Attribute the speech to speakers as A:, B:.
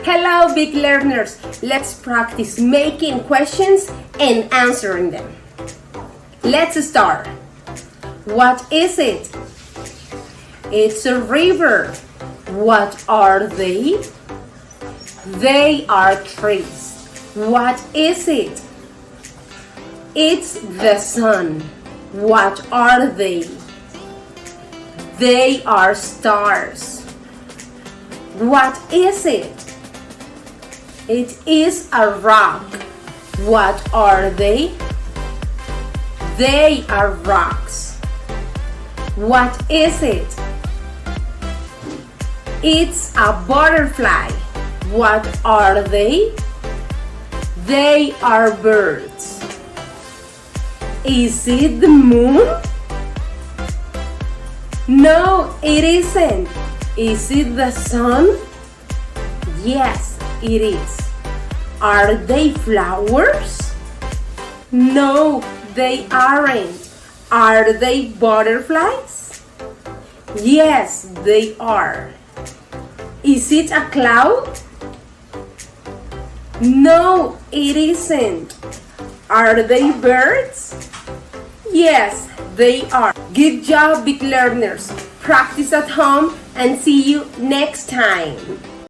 A: Hello, big learners. Let's practice making questions and answering them. Let's start. What is it? It's a river. What are they? They are trees. What is it? It's the sun. What are they? They are stars. What is it? It is a rock. What are they? They are rocks. What is it? It's a butterfly. What are they? They are birds. Is it the moon? No, it isn't. Is it the sun? Yes, it is. Are they flowers? No, they aren't. Are they butterflies? Yes, they are. Is it a cloud? No, it isn't. Are they birds? Yes, they are. Good job, big learners. Practice at home and see you next time.